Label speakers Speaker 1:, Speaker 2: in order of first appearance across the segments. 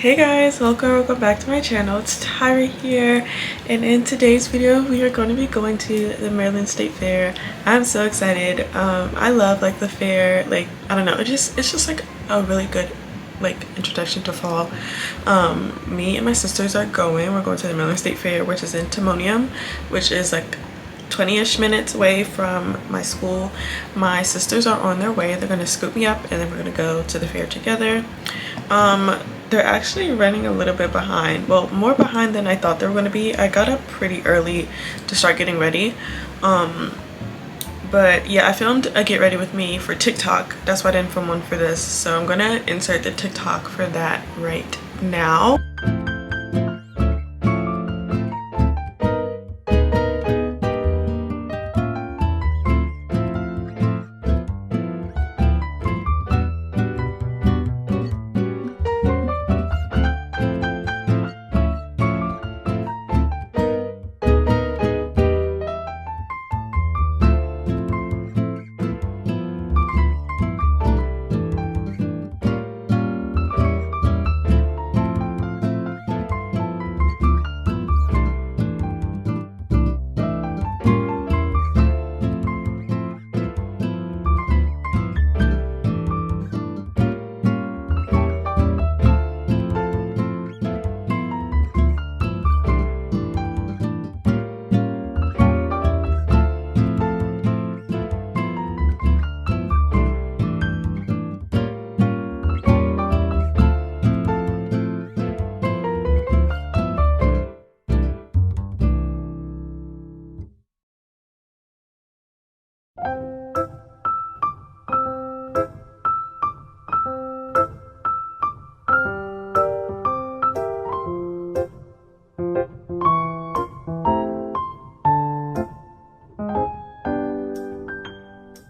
Speaker 1: Hey guys, welcome back to my channel. It's Tyra here, and in today's video we are going to be going to the Maryland State Fair. I'm so excited. I love like the fair, like I don't know, it's just like a really good like introduction to fall. Me and my sisters are going. We're going to the Maryland State Fair, which is in Timonium, which is like 20-ish minutes away from my school. My sisters are on their way. They're gonna scoop me up and then we're gonna go to the fair together. They're actually running a little bit behind, well, more behind than I thought they were going to be. I got up pretty early to start getting ready, but yeah, I filmed a get ready with me for TikTok. That's why I didn't film one for this, so I'm gonna insert the TikTok for that right now.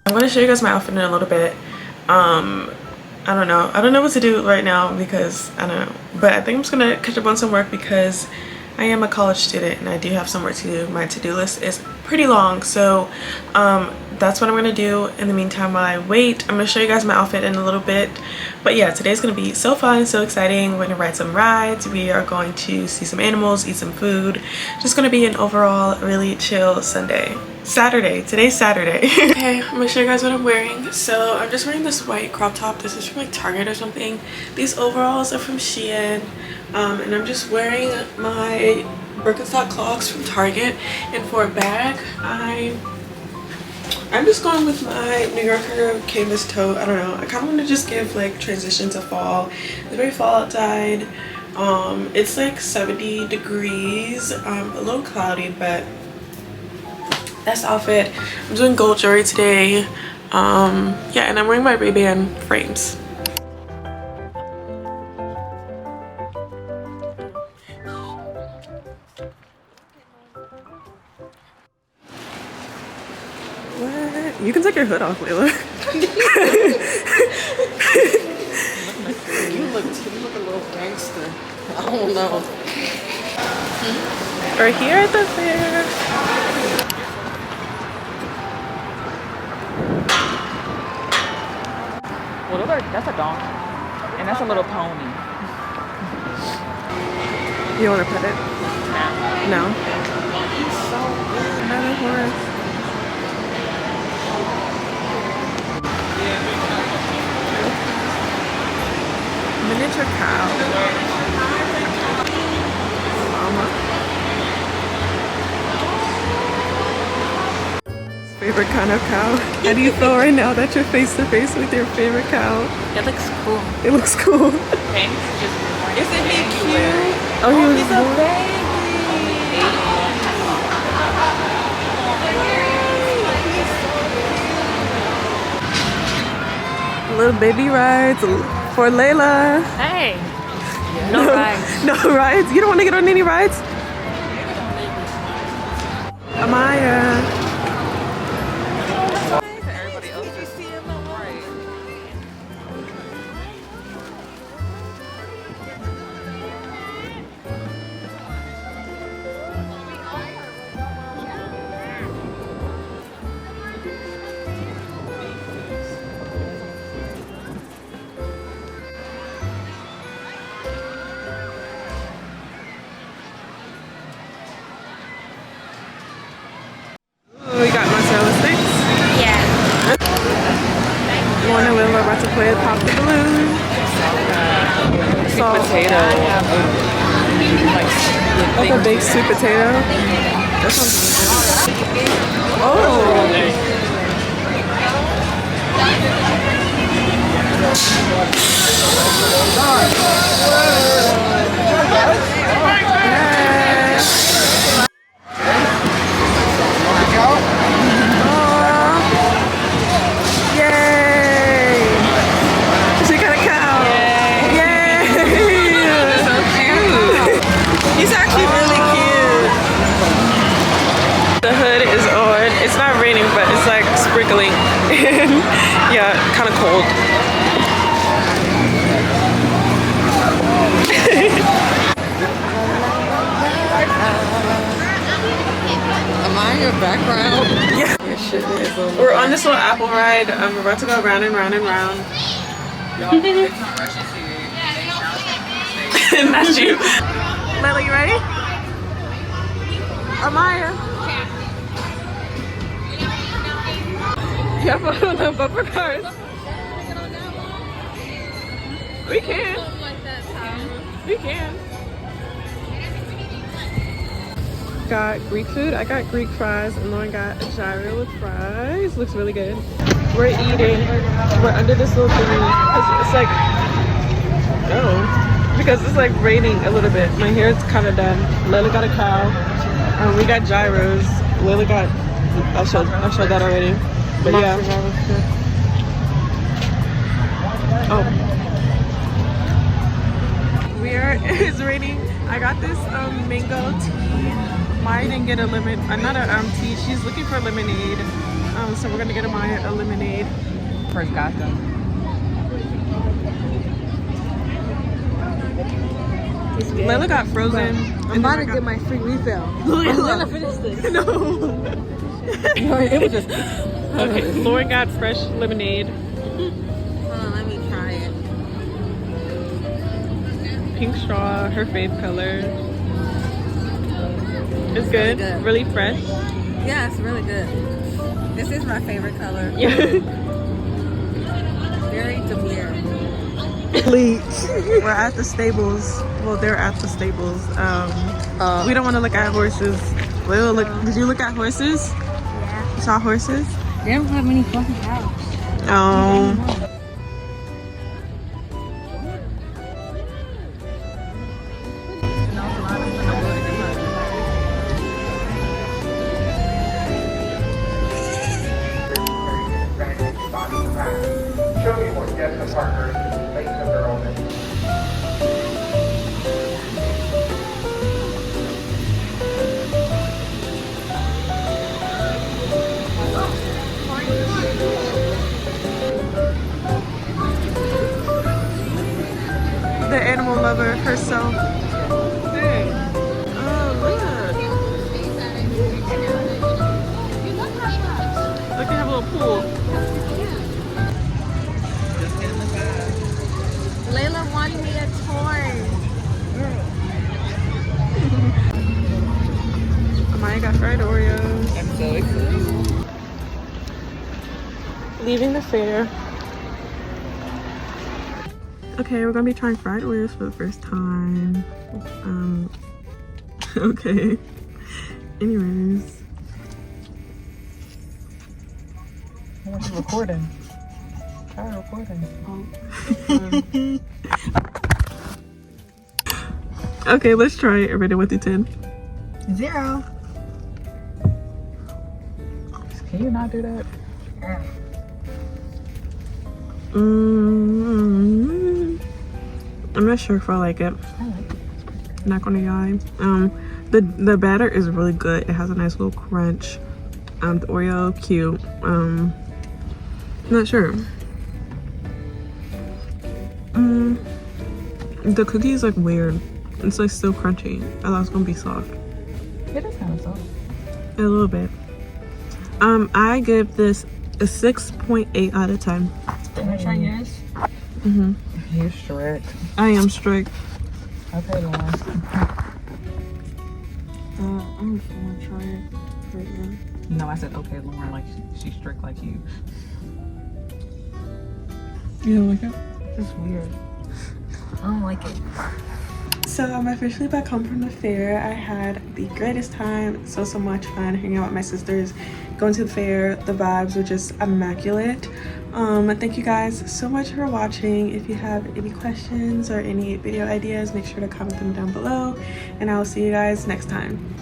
Speaker 1: I'm going to show you guys my outfit in a little bit. I don't know what to do right now because I don't know, but I think I'm just gonna catch up on some work because I am a college student and I do have some work to do. My to-do list is pretty long, so that's what I'm gonna do in the meantime while I wait. I'm gonna show you guys my outfit in a little bit, but yeah, today's gonna be so fun, so exciting. We're gonna ride some rides, we are going to see some animals, eat some food. Just gonna be an overall really chill today's Saturday. Okay, I'm gonna show you guys what I'm wearing. So I'm just wearing this white crop top. This is from like Target or something. These overalls are from Shein, and I'm just wearing my Birkenstock clogs from Target. And for a bag, I'm just going with my New Yorker canvas tote. I don't know, I kind of want to just give like transition to fall. It's very fall outside. It's like 70 degrees, a little cloudy, but that's the outfit. I'm doing gold jewelry today. Yeah, and I'm wearing my Ray-Ban frames. What? You can take your hood off, Layla.
Speaker 2: You look a little gangster. I don't know.
Speaker 1: We're here at the fair.
Speaker 2: Well, that's a donkey, and that's a little pony.
Speaker 1: You want to pet it? No.
Speaker 2: He's so good.
Speaker 1: Another horse. Miniature cow. Mama. Favorite kind of cow? How do you feel right now that you're face to face with your favorite cow?
Speaker 2: It looks cool.
Speaker 1: It looks cool.
Speaker 2: Isn't he cute?
Speaker 1: Oh, he was
Speaker 2: He's a
Speaker 1: born. Little baby rides for Layla.
Speaker 2: Hey. No rides.
Speaker 1: No rides? You don't want to get on any rides? Amaya.
Speaker 2: Everybody else is seeing them right.
Speaker 1: about to play Pop the Balloon.
Speaker 2: Sweet potato.
Speaker 1: Like a baked sweet potato. That sounds really good. Oh! Yay! She got a cow. Yay!
Speaker 2: So cute.
Speaker 1: He's actually really cute. The hood is on. It's not raining, but it's like sprinkling. Yeah, kind of cold.
Speaker 2: Am I in your background?
Speaker 1: Yeah.
Speaker 2: Your shit is over.
Speaker 1: We're on this little apple ride. We're about to go round and round and round. That's you. Layla, you ready? Amaya. Yeah, on the bumper cars. We can. We can. Got Greek food. I got Greek fries, and Lauren got a gyro with fries. Looks really good. We're eating. We're under this little thingy because it's like, because it's like raining a little bit. My hair is kind of done. Layla got a cow. We got gyros. Layla got. I showed that already. But yeah. Oh. It's raining. I got this mango tea. Maya didn't get a lemon, not a tea. She's looking for lemonade. So we're gonna get Maya a lemonade.
Speaker 2: First got them.
Speaker 1: Layla got frozen.
Speaker 3: I'm about to get my free refill. I'm gonna finish this.
Speaker 1: No.
Speaker 3: It was just.
Speaker 1: Okay, Lauren got fresh lemonade.
Speaker 3: Hold on, let me try it.
Speaker 1: Pink straw, her fave color. It's good. Really fresh.
Speaker 3: Yeah, it's really good. This is my favorite color.
Speaker 1: Yeah.
Speaker 3: Very demure.
Speaker 1: We're at the stables. Well, they're at the stables. We don't want to look at horses. Layla, look. Did you look at horses?
Speaker 3: Yeah.
Speaker 1: You saw horses?
Speaker 3: They don't have many fucking cows.
Speaker 1: Oh.
Speaker 4: Show me what guest and partners make of their own.
Speaker 1: The animal lover herself. Hey. Oh, look. Look, they have a little pool.
Speaker 3: Layla wanted me a toy.
Speaker 1: Amaya got fried Oreos.
Speaker 2: I'm so excited.
Speaker 1: Leaving the fair. Okay, we're gonna be trying fried Oreos for the first time. Okay. Anyways.
Speaker 2: What's recording? Try recording.
Speaker 1: Okay, let's try it. Rate it 1 through 10.
Speaker 3: 0.
Speaker 2: Can you not do that?
Speaker 1: I'm not sure if I like it.
Speaker 2: I like it.
Speaker 1: Not gonna lie. The batter is really good. It has a nice little crunch. The Oreo, cute. Not sure. The cookie is like weird. It's like still crunchy. I thought it was gonna be soft.
Speaker 2: It is kind of soft.
Speaker 1: A little bit. I give this a 6.8 out of 10.
Speaker 3: Can I try yours?
Speaker 2: You're strict.
Speaker 1: I am strict.
Speaker 2: Okay, Lauren.
Speaker 1: I'm just gonna try it right now.
Speaker 2: No, I said okay, Lauren. Like she's strict like you. You don't like it? It's weird. I don't like it.
Speaker 1: So I'm officially back home from the fair. I had the greatest time, so much fun hanging out with my sisters, going to the fair. The vibes were just immaculate. Thank you guys so much for watching. If you have any questions or any video ideas, make sure to comment them down below, and I will see you guys next time.